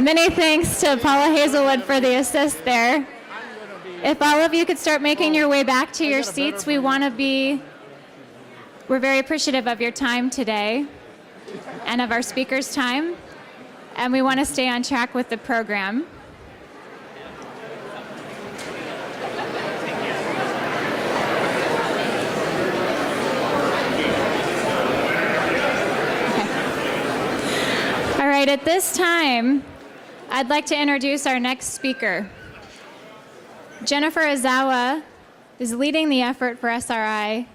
Many thanks to Paula Hazelwood for the assist there. If all of you could start making your way back to your seats, we're very appreciative of your time today and of our speakers' time, and we want to stay on track with the program. All right, at this time, I'd like to introduce our next speaker. Jennifer Ozawa is leading the effort for SRI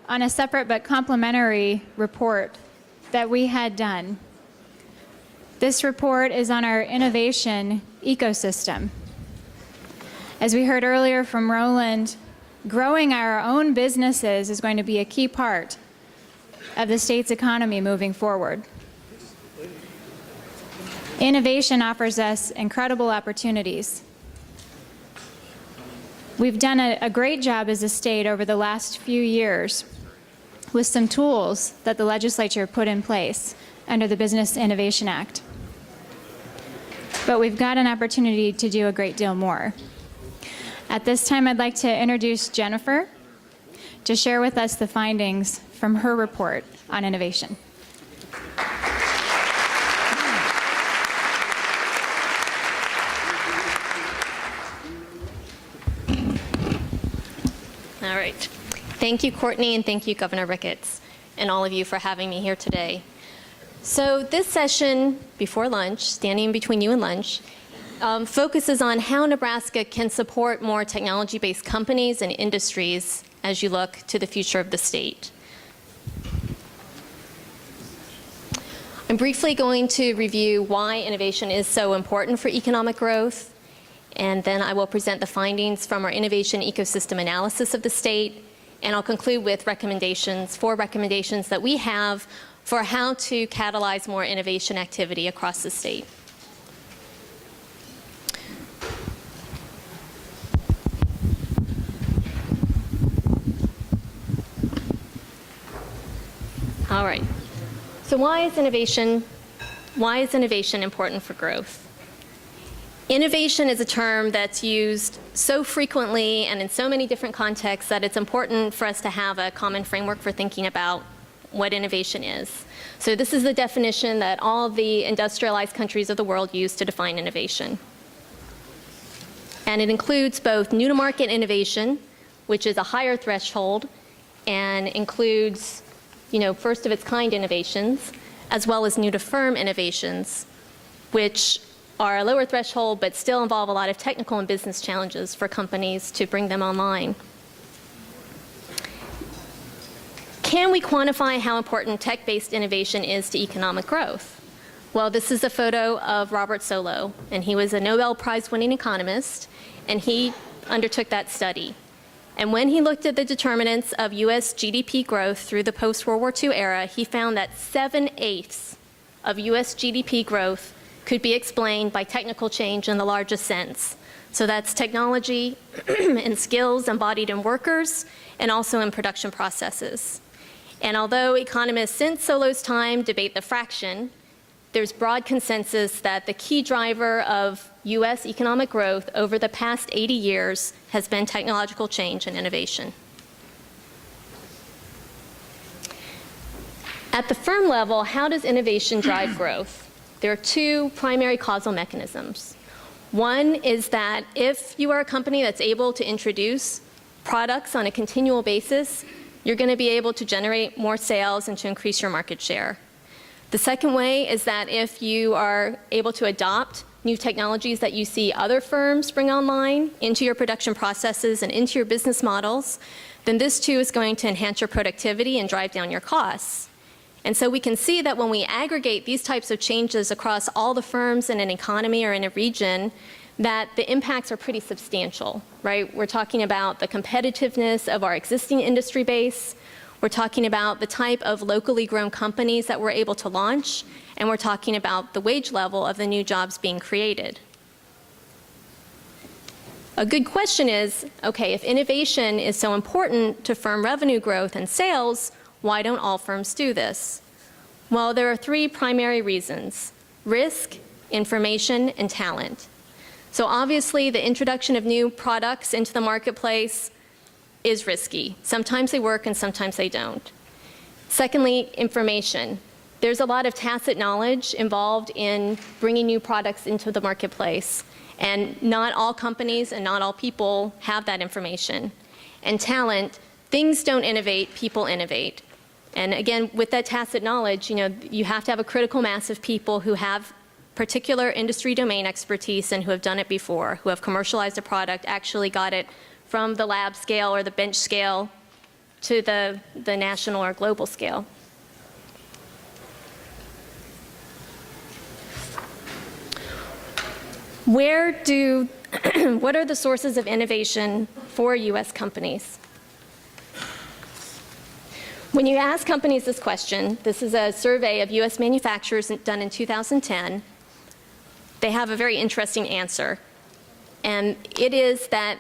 on a separate but complementary report that we had done. This report is on our innovation ecosystem. As we heard earlier from Roland, growing our own businesses is going to be a key part of the state's economy moving forward. Innovation offers us incredible opportunities. We've done a great job as a state over the last few years with some tools that the legislature put in place under the Business Innovation Act. But we've got an opportunity to do a great deal more. At this time, I'd like to introduce Jennifer to share with us the findings from her report on innovation. All right. Thank you, Courtney, and thank you, Governor Ricketts, and all of you for having me here today. So this session before lunch, standing between you and lunch, focuses on how Nebraska can support more technology-based companies and industries as you look to the future of the state. I'm briefly going to review why innovation is so important for economic growth, and then I will present the findings from our innovation ecosystem analysis of the state, and I'll conclude with four recommendations that we have for how to catalyze more innovation activity across the state. All right. So why is innovation important for growth? Innovation is a term that's used so frequently and in so many different contexts that it's important for us to have a common framework for thinking about what innovation is. So this is the definition that all the industrialized countries of the world use to define innovation. And it includes both new-to-market innovation, which is a higher threshold, and includes, first-of-its-kind innovations, as well as new-to-firm innovations, which are a lower threshold but still involve a lot of technical and business challenges for companies to bring them online. Can we quantify how important tech-based innovation is to economic growth? Well, this is a photo of Robert Solow, and he was a Nobel Prize-winning economist, and he undertook that study. And when he looked at the determinants of US GDP growth through the post-World War II era, he found that 7/8 of US GDP growth could be explained by technical change in the largest sense. So that's technology and skills embodied in workers and also in production processes. And although economists since Solow's time debate the fraction, there's broad consensus that the key driver of US economic growth over the past 80 years has been technological change and innovation. At the firm level, how does innovation drive growth? There are two primary causal mechanisms. One is that if you are a company that's able to introduce products on a continual basis, you're going to be able to generate more sales and to increase your market share. The second way is that if you are able to adopt new technologies that you see other firms bring online into your production processes and into your business models, then this too is going to enhance your productivity and drive down your costs. And so we can see that when we aggregate these types of changes across all the firms in an economy or in a region, that the impacts are pretty substantial, right? We're talking about the competitiveness of our existing industry base. We're talking about the type of locally grown companies that we're able to launch. And we're talking about the wage level of the new jobs being created. A good question is, okay, if innovation is so important to firm revenue growth and sales, why don't all firms do this? Well, there are three primary reasons: risk, information, and talent. So obviously, the introduction of new products into the marketplace is risky. Sometimes they work and sometimes they don't. Secondly, information. There's a lot of tacit knowledge involved in bringing new products into the marketplace, and not all companies and not all people have that information. And talent, things don't innovate, people innovate. And again, with that tacit knowledge, you have to have a critical mass of people who have particular industry domain expertise and who have done it before, who have commercialized a product, actually got it from the lab scale or the bench scale to the national or global scale. What are the sources of innovation for US companies? When you ask companies this question, this is a survey of US manufacturers done in 2010, they have a very interesting answer. And it is that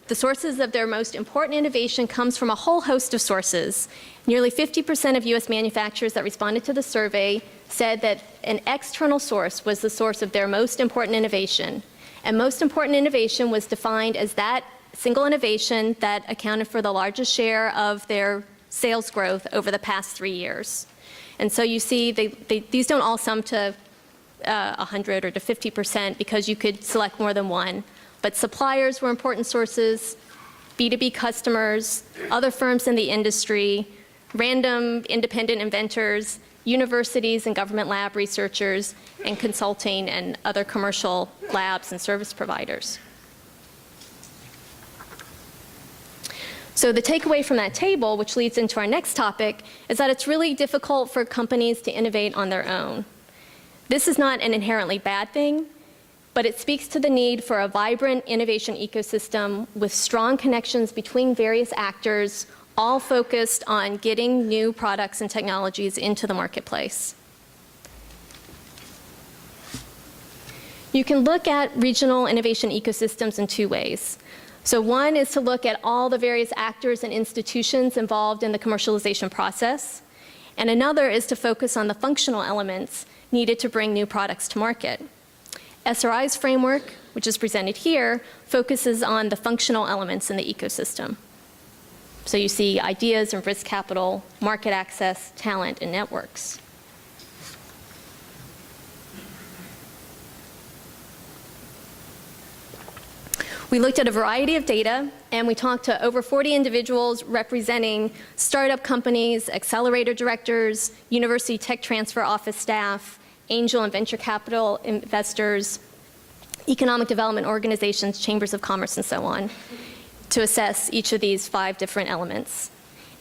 the sources of their most important innovation comes from a whole host of sources. Nearly 50% of US manufacturers that responded to the survey said that an external source was the source of their most important innovation. And most important innovation was defined as that single innovation that accounted for the largest share of their sales growth over the past 3 years. And so you see, these don't all sum to 100 or to 50% because you could select more than one. But suppliers were important sources, B2B customers, other firms in the industry, random independent inventors, universities and government lab researchers, and consulting and other commercial labs and service providers. So the takeaway from that table, which leads into our next topic, is that it's really difficult for companies to innovate on their own. This is not an inherently bad thing, but it speaks to the need for a vibrant innovation ecosystem with strong connections between various actors, all focused on getting new products and technologies into the marketplace. You can look at regional innovation ecosystems in two ways. So one is to look at all the various actors and institutions involved in the commercialization process, and another is to focus on the functional elements needed to bring new products to market. SRI's framework, which is presented here, focuses on the functional elements in the ecosystem. So you see ideas and risk capital, market access, talent, and networks. We looked at a variety of data, and we talked to over 40 individuals representing startup companies, accelerator directors, university tech transfer office staff, angel and venture capital investors, economic development organizations, chambers of commerce, and so on, to assess each of these 5 different elements.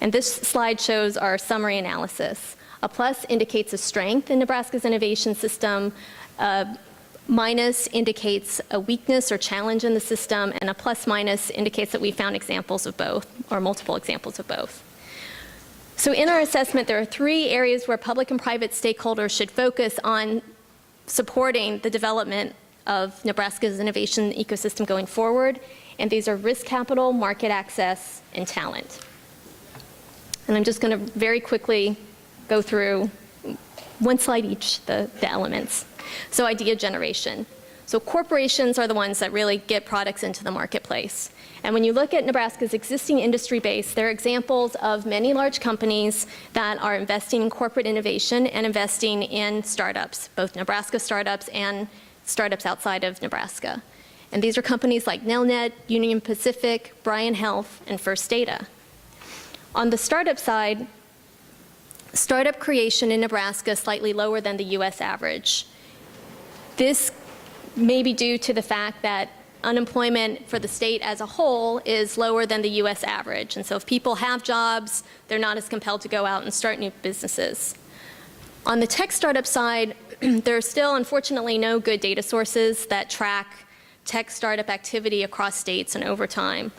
And this slide shows our summary analysis. A plus indicates a strength in Nebraska's innovation system, a minus indicates a weakness or challenge in the system, and a plus minus indicates that we found examples of both, or multiple examples of both. So in our assessment, there are 3 areas where public and private stakeholders should focus on supporting the development of Nebraska's innovation ecosystem going forward, and these are risk capital, market access, and talent. And I'm just going to very quickly go through one slide each, the elements. So idea generation. So corporations are the ones that really get products into the marketplace. And when you look at Nebraska's existing industry base, there are examples of many large companies that are investing in corporate innovation and investing in startups, both Nebraska startups and startups outside of Nebraska. And these are companies like Nelnet, Union Pacific, Bryan Health, and First Data. On the startup side, startup creation in Nebraska is slightly lower than the US average. This may be due to the fact that unemployment for the state as a whole is lower than the US average. And so if people have jobs, they're not as compelled to go out and start new businesses. On the tech startup side, there are still, unfortunately, no good data sources that track tech startup activity across states and over time.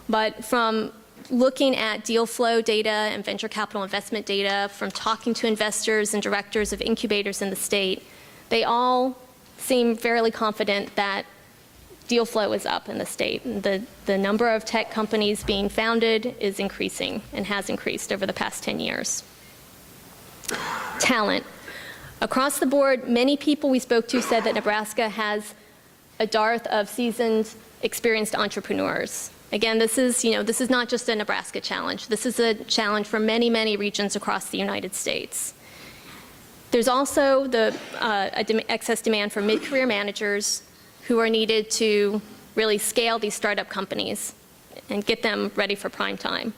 But from looking at deal flow data and venture capital investment data, from talking to investors and directors of incubators in the state, they all seem fairly confident that deal flow is up in the state. The number of tech companies being founded is increasing and has increased over the past 10 years. Talent. Across the board, many people we spoke to said that Nebraska has a dearth of seasoned, experienced entrepreneurs. Again, this is not just a Nebraska challenge. This is a challenge for many, many regions across the United States. There's also excess demand for mid-career managers who are needed to really scale these startup companies and get them ready for prime time.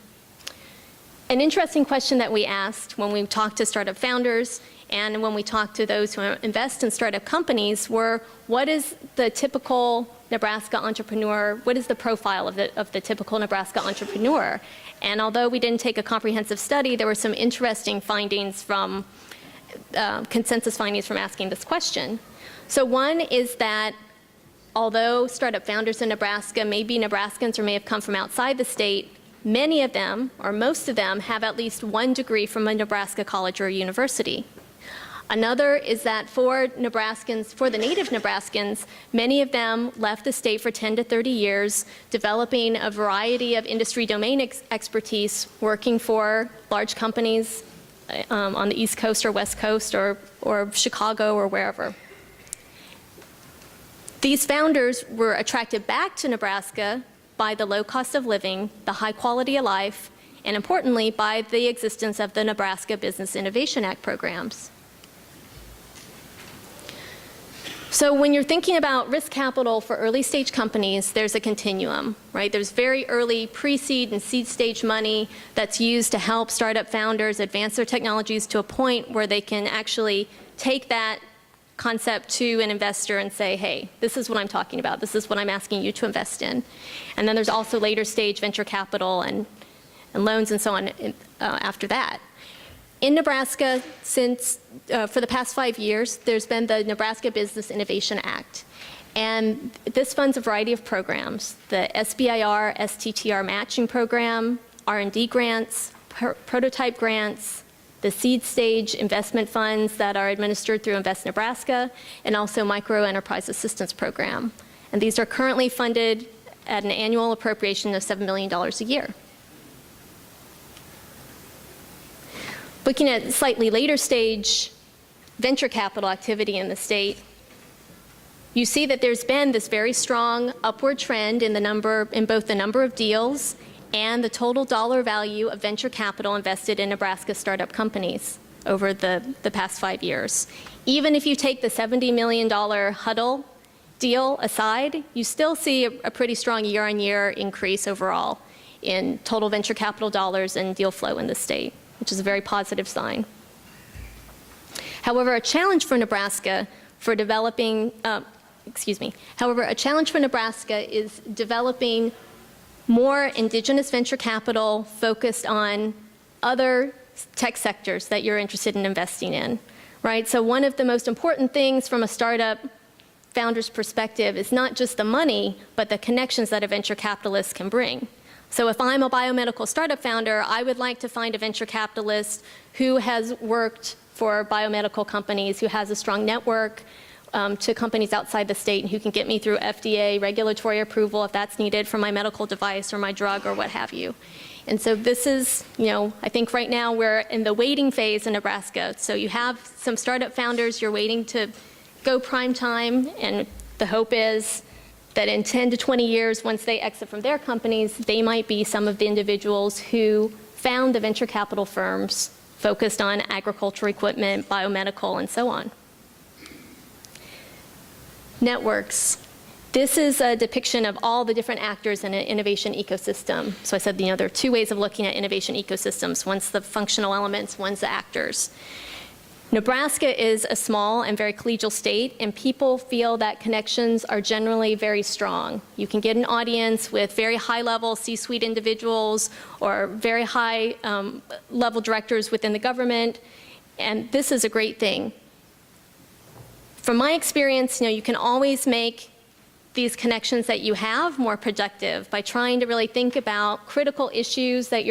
An interesting question that we asked when we talked to startup founders and when we talked to those who invest in startup companies were, what is the typical Nebraska entrepreneur, what is the profile of the typical Nebraska entrepreneur? And although we didn't take a comprehensive study, there were some interesting findings from, consensus findings from asking this question. So one is that although startup founders in Nebraska may be Nebraskans or may have come from outside the state, many of them, or most of them, have at least one degree from a Nebraska college or university. Another is that for Nebraskans, for the native Nebraskans, many of them left the state for 10 to 30 years, developing a variety of industry domain expertise, working for large companies on the East Coast or West Coast or Chicago or wherever. These founders were attracted back to Nebraska by the low cost of living, the high quality of life, and importantly, by the existence of the Nebraska Business Innovation Act programs. So when you're thinking about risk capital for early stage companies, there's a continuum, right? There's very early pre-seed and seed stage money that's used to help startup founders advance their technologies to a point where they can actually take that concept to an investor and say, hey, this is what I'm talking about. This is what I'm asking you to invest in. And then there's also later stage venture capital and loans and so on after that. In Nebraska, for the past 5 years, there's been the Nebraska Business Innovation Act. And this funds a variety of programs, the SBIR, STTR matching program, R&D grants, prototype grants, the seed stage investment funds that are administered through Invest Nebraska, and also micro enterprise assistance program. And these are currently funded at an annual appropriation of $7 million a year. Looking at slightly later stage venture capital activity in the state, you see that there's been this very strong upward trend in both the number of deals and the total dollar value of venture capital invested in Nebraska startup companies over the past 5 years. Even if you take the $70 million Huddle deal aside, you still see a pretty strong year-on-year increase overall in total venture capital dollars and deal flow in the state, which is a very positive sign. However, a challenge for Nebraska is developing more indigenous venture capital focused on other tech sectors that you're interested in investing in, right? So one of the most important things from a startup founder's perspective is not just the money, but the connections that a venture capitalist can bring. So if I'm a biomedical startup founder, I would like to find a venture capitalist who has worked for biomedical companies, who has a strong network to companies outside the state, and who can get me through FDA regulatory approval if that's needed for my medical device or my drug or what have you. And so this is, I think right now we're in the waiting phase in Nebraska. So you have some startup founders, you're waiting to go prime time, and the hope is that in 10 to 20 years, once they exit from their companies, they might be some of the individuals who found the venture capital firms focused on agricultural equipment, biomedical, and so on. Networks. This is a depiction of all the different actors in an innovation ecosystem. So I said, there are two ways of looking at innovation ecosystems. One's the functional elements, one's the actors. Nebraska is a small and very collegial state, and people feel that connections are generally very strong. You can get an audience with very high-level C-suite individuals or very high-level directors within the government, and this is a great thing. From my experience, you can always make these connections that you have more productive by trying to really think about critical issues that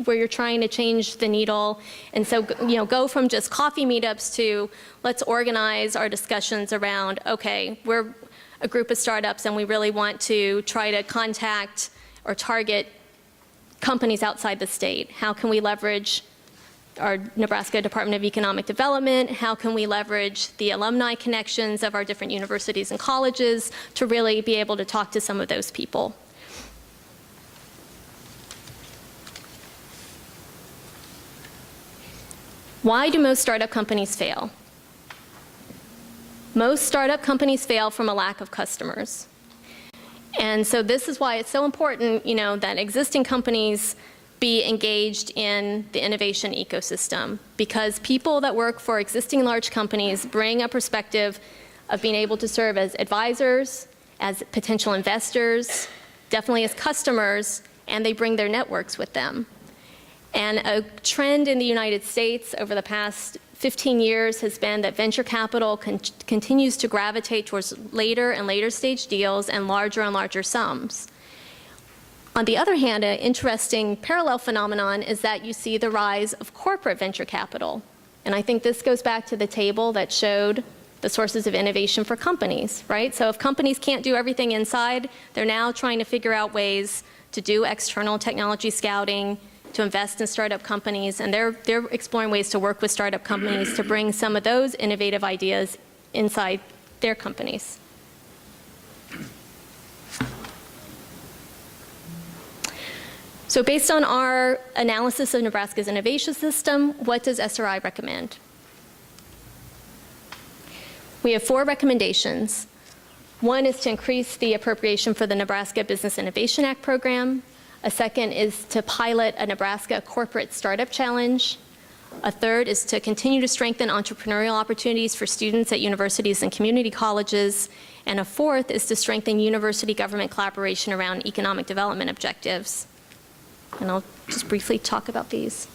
where you're trying to change the needle. And so, go from just coffee meetups to let's organize our discussions around, okay, we're a group of startups and we really want to try to contact or target companies outside the state. How can we leverage our Nebraska Department of Economic Development? How can we leverage the alumni connections of our different universities and colleges to really be able to talk to some of those people? Why do most startup companies fail? Most startup companies fail from a lack of customers. And so this is why it's so important, that existing companies be engaged in the innovation ecosystem, because people that work for existing large companies bring a perspective of being able to serve as advisors, as potential investors, definitely as customers, and they bring their networks with them. And a trend in the United States over the past 15 years has been that venture capital continues to gravitate towards later and later stage deals and larger sums. On the other hand, an interesting parallel phenomenon is that you see the rise of corporate venture capital. And I think this goes back to the table that showed the sources of innovation for companies, right? So if companies can't do everything inside, they're now trying to figure out ways to do external technology scouting, to invest in startup companies, and they're exploring ways to work with startup companies to bring some of those innovative ideas inside their companies. So based on our analysis of Nebraska's innovation system, what does SRI recommend? We have 4 recommendations. One is to increase the appropriation for the Nebraska Business Innovation Act program. A second is to pilot a Nebraska Corporate Startup Challenge. A third is to continue to strengthen entrepreneurial opportunities for students at universities and community colleges. And a fourth is to strengthen university government collaboration around economic development objectives. And I'll just briefly talk about these.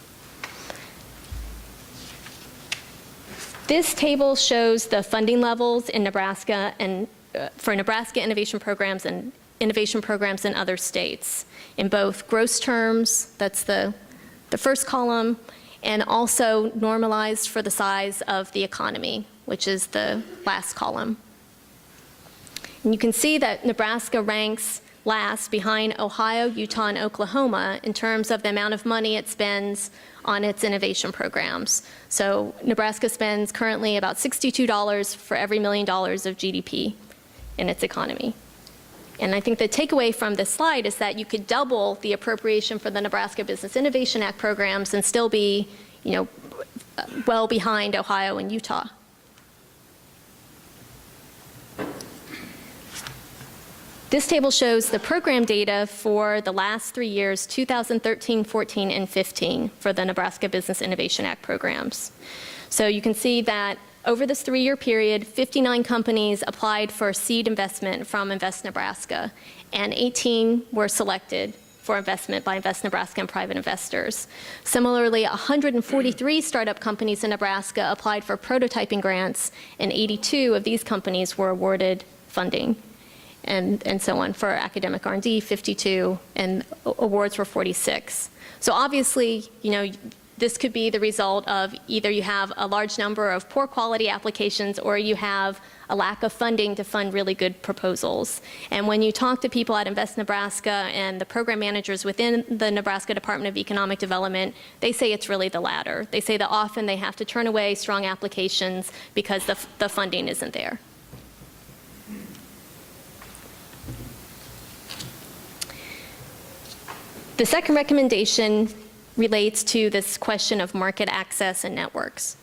This table shows the funding levels in Nebraska and for Nebraska innovation programs and in other states in both gross terms, that's the first column, and also normalized for the size of the economy, which is the last column. And you can see that Nebraska ranks last behind Ohio, Utah, and Oklahoma in terms of the amount of money it spends on its innovation programs. So Nebraska spends currently about $62 for every $1 million of GDP in its economy. And I think the takeaway from this slide is that you could double the appropriation for the Nebraska Business Innovation Act programs and still be, well behind Ohio and Utah. This table shows the program data for the last 3 years, 2013, 14, and 15, for the Nebraska Business Innovation Act programs. So you can see that over this 3-year period, 59 companies applied for seed investment from Invest Nebraska, and 18 were selected for investment by Invest Nebraska and private investors. Similarly, 143 startup companies in Nebraska applied for prototyping grants, and 82 of these companies were awarded funding, and so on. For academic R&D, 52, and awards were 46. So obviously, this could be the result of either you have a large number of poor quality applications or you have a lack of funding to fund really good proposals. And when you talk to people at Invest Nebraska and the program managers within the Nebraska Department of Economic Development, they say it's really the latter. They say that often they have to turn away strong applications because the funding isn't there. The second recommendation relates to this question of market access and networks.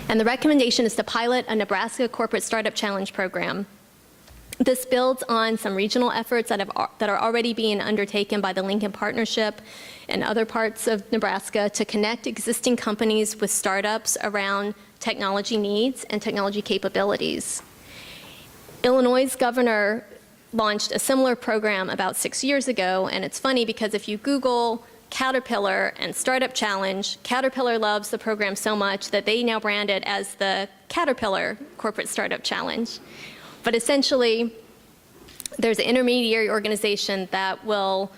And the recommendation is to pilot a Nebraska Corporate Startup Challenge program. This builds on some regional efforts that are already being undertaken by the Lincoln Partnership and other parts of Nebraska to connect existing companies with startups around technology needs and technology capabilities. Illinois' governor launched a similar program about 6 years ago, and it's funny because if you Google Caterpillar and Startup Challenge, Caterpillar loves the program so much that they now brand it as the Caterpillar Corporate Startup Challenge. But essentially, there's an intermediary organization that will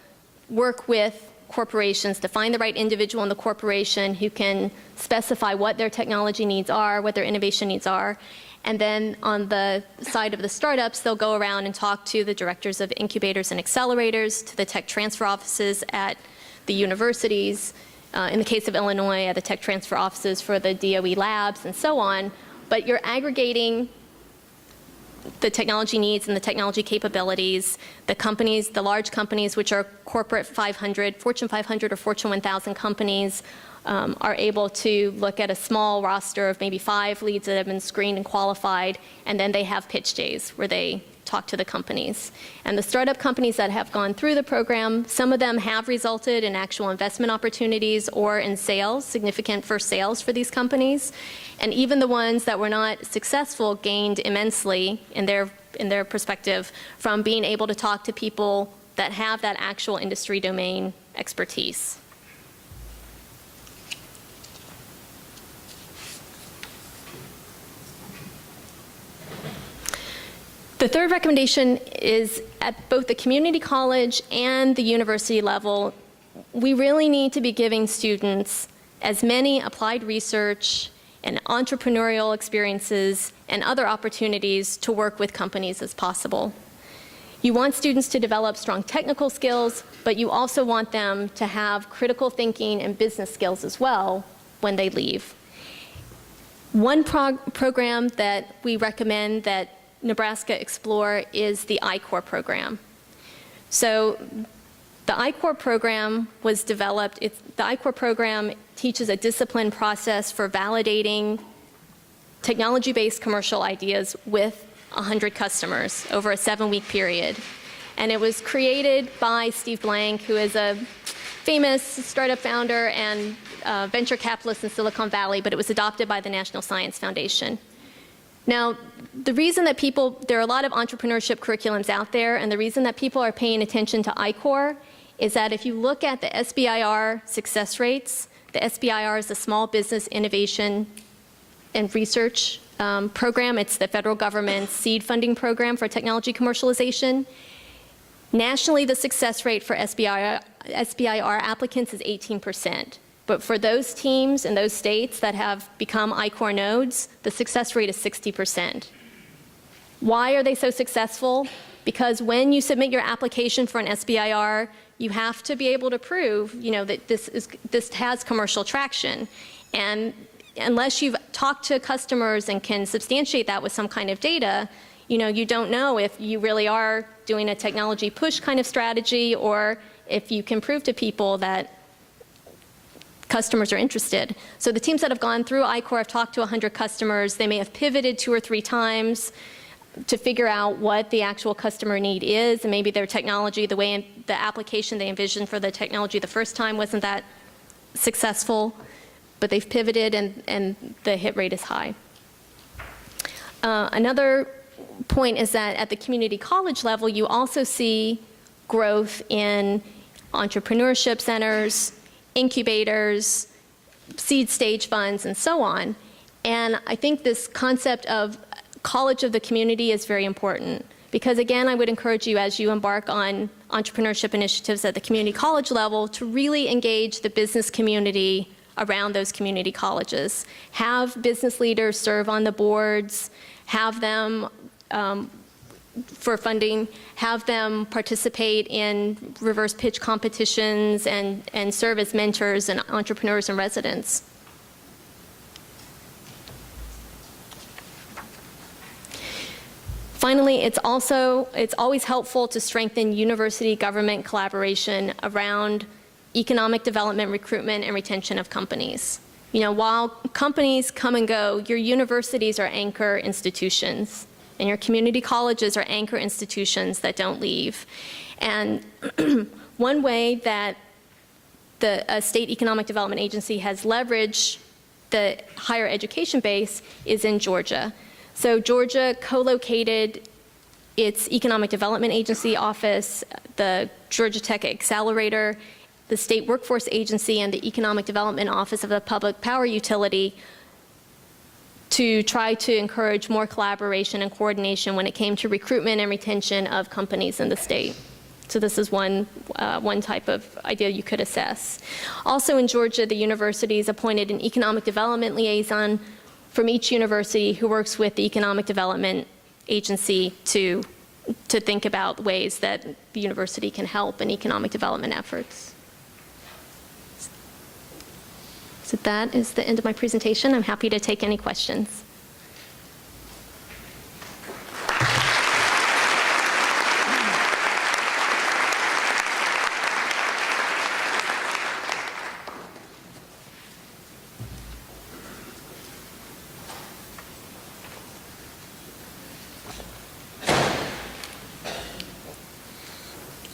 work with corporations to find the right individual in the corporation who can specify what their technology needs are, what their innovation needs are. And then on the side of the startups, they'll go around and talk to the directors of incubators and accelerators, to the tech transfer offices at the universities, in the case of Illinois, at the tech transfer offices for the DOE labs and so on, but you're aggregating the technology needs and the technology capabilities. The companies, the large companies, which are corporate 500, Fortune 500 or Fortune 1000 companies, are able to look at a small roster of maybe 5 leads that have been screened and qualified, and then they have pitch days where they talk to the companies. And the startup companies that have gone through the program, some of them have resulted in actual investment opportunities or in sales, significant first sales for these companies. And even the ones that were not successful gained immensely in their perspective from being able to talk to people that have that actual industry domain expertise. The third recommendation is at both the community college and the university level, we really need to be giving students as many applied research and entrepreneurial experiences and other opportunities to work with companies as possible. You want students to develop strong technical skills, but you also want them to have critical thinking and business skills as well when they leave. One program that we recommend that Nebraska explore is the I-Corps program. So the I-Corps program was developed, the I-Corps program teaches a disciplined process for validating technology-based commercial ideas with 100 customers over a 7-week period. And it was created by Steve Blank, who is a famous startup founder and venture capitalist in Silicon Valley, but it was adopted by the National Science Foundation. Now, the reason that there are a lot of entrepreneurship curriculums out there, and the reason that people are paying attention to I-Corps is that if you look at the SBIR success rates, the SBIR is the Small Business Innovation and Research program. It's the federal government's seed funding program for technology commercialization. Nationally, the success rate for SBIR applicants is 18%. But for those teams in those states that have become I-Corps nodes, the success rate is 60%. Why are they so successful? Because when you submit your application for an SBIR, you have to be able to prove, that this has commercial traction. And unless you've talked to customers and can substantiate that with some kind of data, you don't know if you really are doing a technology push kind of strategy or if you can prove to people that customers are interested. So the teams that have gone through I-Corps have talked to 100 customers. They may have pivoted 2 or 3 times to figure out what the actual customer need is, and maybe their technology, the application they envisioned for the technology the first time wasn't that successful, but they've pivoted and the hit rate is high. Another point is that at the community college level, you also see growth in entrepreneurship centers, incubators, seed stage funds, and so on. And I think this concept of college of the community is very important because, again, I would encourage you as you embark on entrepreneurship initiatives at the community college level to really engage the business community around those community colleges. Have business leaders serve on the boards, have them for funding, have them participate in reverse pitch competitions and serve as mentors and entrepreneurs and residents. Finally, it's always helpful to strengthen university-government collaboration around economic development, recruitment, and retention of companies. While companies come and go, your universities are anchor institutions. And your community colleges are anchor institutions that don't leave. And one way that the State Economic Development Agency has leveraged the higher education base is in Georgia. So Georgia co-located its Economic Development Agency office, the Georgia Tech Accelerator, the State Workforce Agency, and the Economic Development Office of the Public Power Utility to try to encourage more collaboration and coordination when it came to recruitment and retention of companies in the state. So this is one type of idea you could assess. Also in Georgia, the universities appointed an economic development liaison from each university who works with the Economic Development Agency to think about ways that the university can help in economic development efforts. So that is the end of my presentation. I'm happy to take any questions.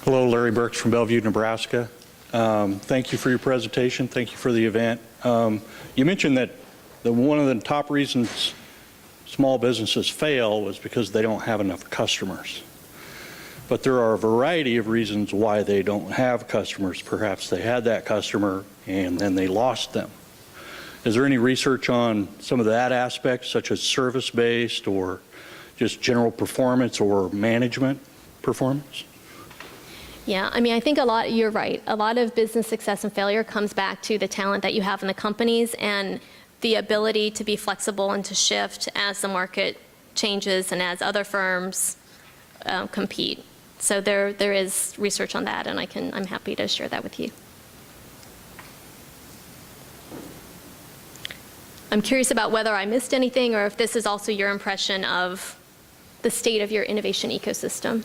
Hello, Larry Burks from Bellevue, Nebraska. Thank you for your presentation. Thank you for the event. You mentioned that one of the top reasons small businesses fail was because they don't have enough customers. But there are a variety of reasons why they don't have customers. Perhaps they had that customer and then they lost them. Is there any research on some of that aspect, such as service-based or just general performance or management performance? Yeah, I mean, I think you're right. A lot of business success and failure comes back to the talent that you have in the companies and the ability to be flexible and to shift as the market changes and as other firms compete. So there is research on that, and I'm happy to share that with you. I'm curious about whether I missed anything or if this is also your impression of the state of your innovation ecosystem.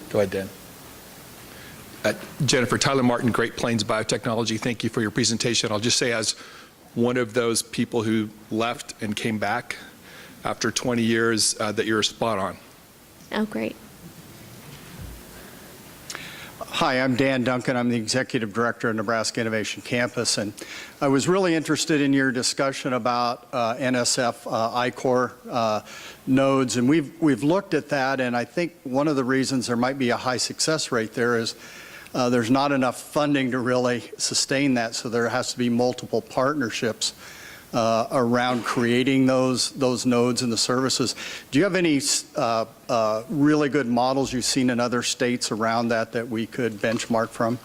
Go ahead, Dan. Jennifer, Tyler Martin, Great Plains Biotechnology, thank you for your presentation. I'll just say, as one of those people who left and came back after 20 years, that you're spot on. Oh, great. Hi, I'm Dan Duncan. I'm the Executive Director of Nebraska Innovation Campus, and I was really interested in your discussion about NSF I-Core nodes, and we've looked at that, and I think one of the reasons there might be a high success rate there is there's not enough funding to really sustain that, so there has to be multiple partnerships around creating those nodes and the services. Do you have any really good models you've seen in other states around that we could benchmark from?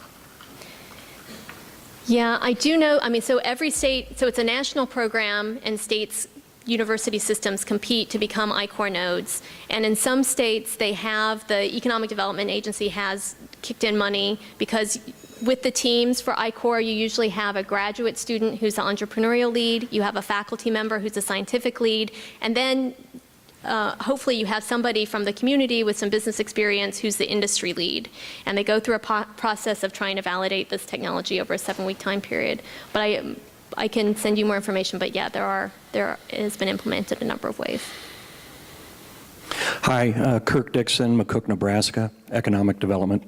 Yeah, I do know. I mean, so every state, so it's a national program, and states, university systems compete to become I-Core nodes. And in some states, the Economic Development Agency has kicked in money because with the teams for I-Core, you usually have a graduate student who's the entrepreneurial lead, you have a faculty member who's a scientific lead, and then hopefully you have somebody from the community with some business experience who's the industry lead. And they go through a process of trying to validate this technology over a 7-week time period. But I can send you more information, but yeah, it has been implemented a number of ways. Hi, Kirk Dickson, McCook, Nebraska, Economic Development.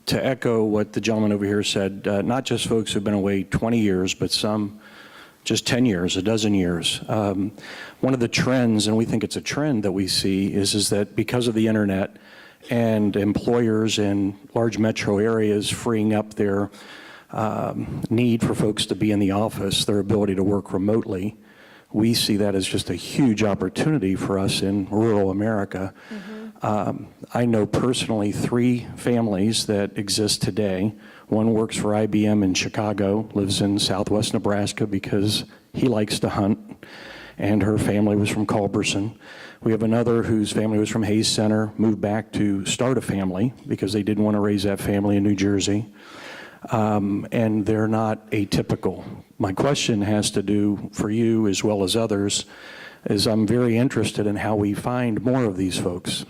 To echo what the gentleman over here said, not just folks who've been away 20 years, but some just 10 years, a dozen years. One of the trends, and we think it's a trend that we see, is that because of the internet and employers in large metro areas freeing up their need for folks to be in the office, their ability to work remotely, we see that as just a huge opportunity for us in rural America. Mm-hmm. I know personally 3 families that exist today. One works for IBM in Chicago, lives in southwest Nebraska because he likes to hunt, and her family was from Culberson. We have another whose family was from Hayes Center, moved back to start a family because they didn't want to raise that family in New Jersey. And they're not atypical. My question has to do, for you as well as others, is I'm very interested in how we find more of these folks.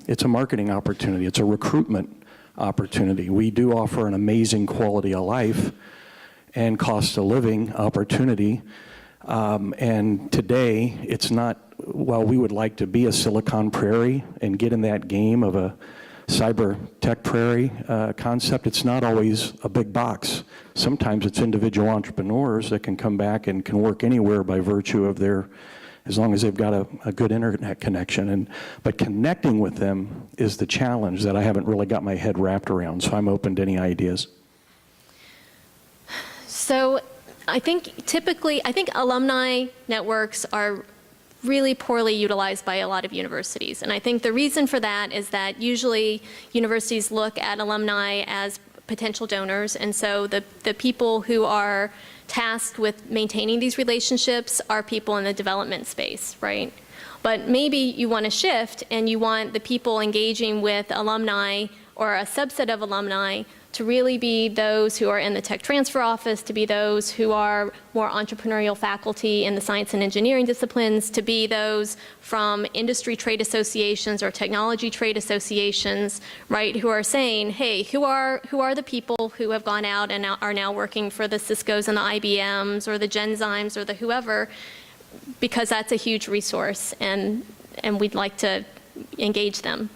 It's a marketing opportunity. It's a recruitment opportunity. We do offer an amazing quality of life and cost of living opportunity. And today, it's not, while we would like to be a Silicon Prairie and get in that game of a cyber tech prairie concept, it's not always a big box. Sometimes it's individual entrepreneurs that can come back and can work anywhere by virtue of their, as long as they've got a good internet connection. But connecting with them is the challenge that I haven't really got my head wrapped around, so I'm open to any ideas. So I think alumni networks are really poorly utilized by a lot of universities. And I think the reason for that is that usually universities look at alumni as potential donors. And so the people who are tasked with maintaining these relationships are people in the development space, right? But maybe you want to shift and you want the people engaging with alumni or a subset of alumni to really be those who are in the tech transfer office, to be those who are more entrepreneurial faculty in the science and engineering disciplines, to be those from industry trade associations or technology trade associations, right, who are saying, hey, who are the people who have gone out and are now working for the Ciscos and the IBMs or the Genzymes or the whoever, because that's a huge resource, and we'd like to engage them.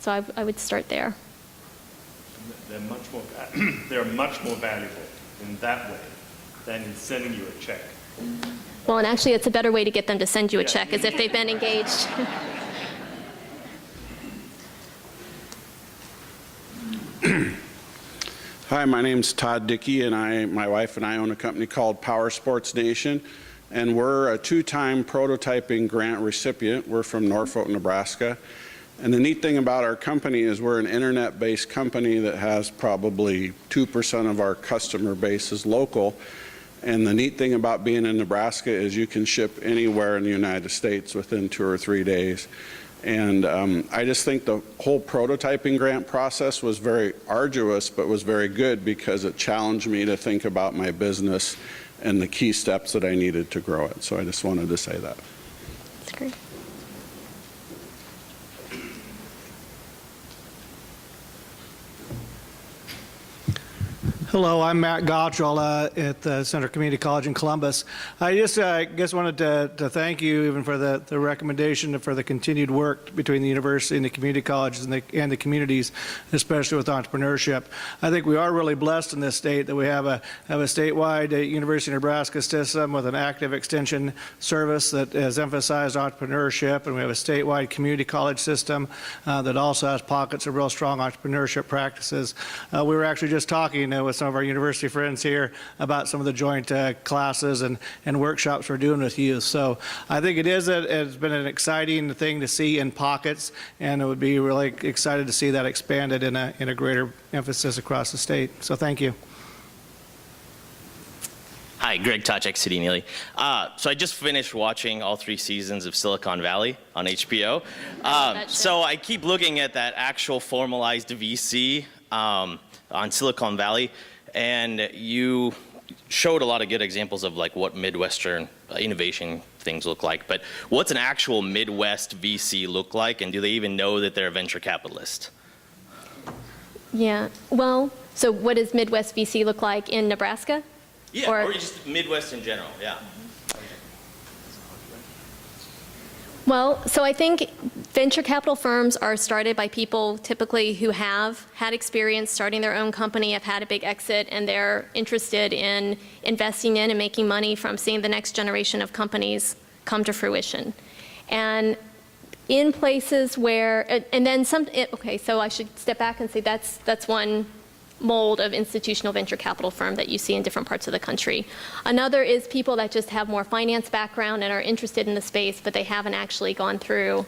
So I would start there. They're much more valuable in that way than in sending you a check. Well, and actually, it's a better way to get them to send you a check, is if they've been engaged. Hi, my name's Todd Dickey, and my wife and I own a company called Power Sports Nation, and we're a 2-time prototyping grant recipient. We're from Norfolk, Nebraska. And the neat thing about our company is we're an internet-based company that has probably 2% of our customer base is local. And the neat thing about being in Nebraska is you can ship anywhere in the United States within 2 or 3 days. And I just think the whole prototyping grant process was very arduous, but was very good because it challenged me to think about my business and the key steps that I needed to grow it. So I just wanted to say that. That's great. Hello, I'm Matt Gaushala at the Center Community College in Columbus. I just guess wanted to thank you even for the recommendation for the continued work between the university and the community colleges and the communities, especially with entrepreneurship. I think we are really blessed in this state that we have a statewide University of Nebraska system with an active extension service that has emphasized entrepreneurship, and we have a statewide community college system that also has pockets of real strong entrepreneurship practices. We were actually just talking with some of our university friends here about some of the joint classes and workshops we're doing with youth. So I think it's been an exciting thing to see in pockets, and it would be really excited to see that expanded in a greater emphasis across the state. So thank you. Hi, Greg Tachek, City Neely. So I just finished watching all 3 seasons of Silicon Valley on HBO. So I keep looking at that actual formalized VC on Silicon Valley, and you showed a lot of good examples of like what Midwestern innovation things look like, but what's an actual Midwest VC look like, and do they even know that they're a venture capitalist? Yeah, well, so what does Midwest VC look like in Nebraska? Yeah, or just Midwest in general, yeah. Well, so I think venture capital firms are started by people typically who have had experience starting their own company, have had a big exit, and they're interested in investing in and making money from seeing the next generation of companies come to fruition. And in places where, and then okay, so I should step back and say that's one mold of institutional venture capital firm that you see in different parts of the country. Another is people that just have more finance background and are interested in the space, but they haven't actually gone through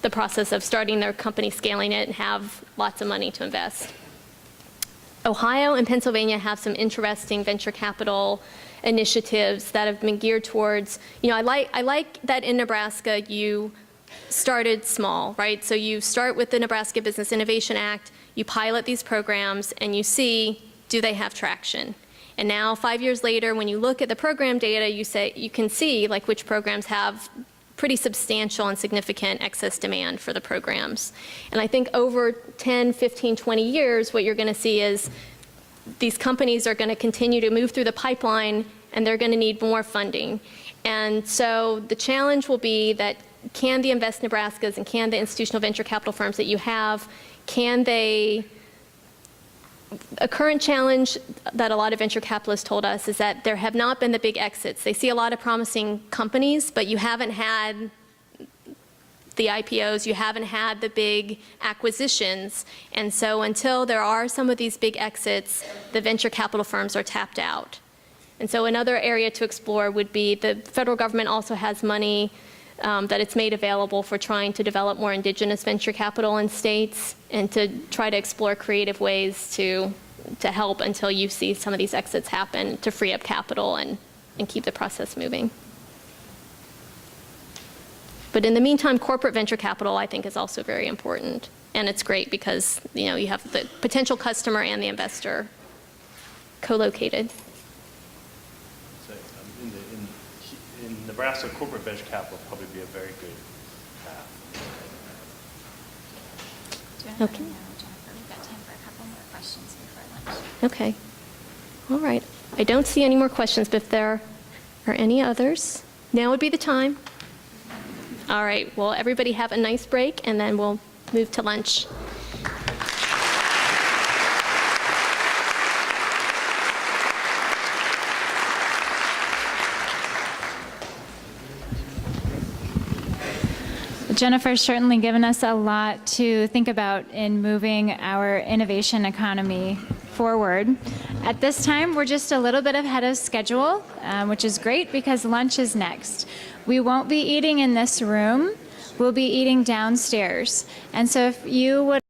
the process of starting their company, scaling it, and have lots of money to invest. Ohio and Pennsylvania have some interesting venture capital initiatives that have been geared towards, I like that in Nebraska you started small, right? So you start with the Nebraska Business Innovation Act, you pilot these programs, and you see, do they have traction? And now 5 years later, when you look at the program data, you can see like which programs have pretty substantial and significant excess demand for the programs. And I think over 10, 15, 20 years, what you're going to see is these companies are going to continue to move through the pipeline, and they're going to need more funding. And so the challenge will be that can the Invest Nebraskas and can the institutional venture capital firms that you have, a current challenge that a lot of venture capitalists told us is that there have not been the big exits. They see a lot of promising companies, but you haven't had the IPOs, you haven't had the big acquisitions. And so until there are some of these big exits, the venture capital firms are tapped out. And so another area to explore would be the federal government also has money that it's made available for trying to develop more indigenous venture capital in states and to try to explore creative ways to help until you see some of these exits happen to free up capital and keep the process moving. But in the meantime, corporate venture capital, I think, is also very important. And it's great because, you have the potential customer and the investor co-located. So, in Nebraska, corporate venture capital would probably be a very good path. Okay. Jennifer, we've got time for a couple more questions before lunch. Okay. All right. I don't see any more questions, but if there are any others, now would be the time. All right. Well, everybody have a nice break, and then we'll move to lunch. Jennifer's certainly given us a lot to think about in moving our innovation economy forward. At this time, we're just a little bit ahead of schedule, which is great because lunch is next. We won't be eating in this room. We'll be eating downstairs. And so if you would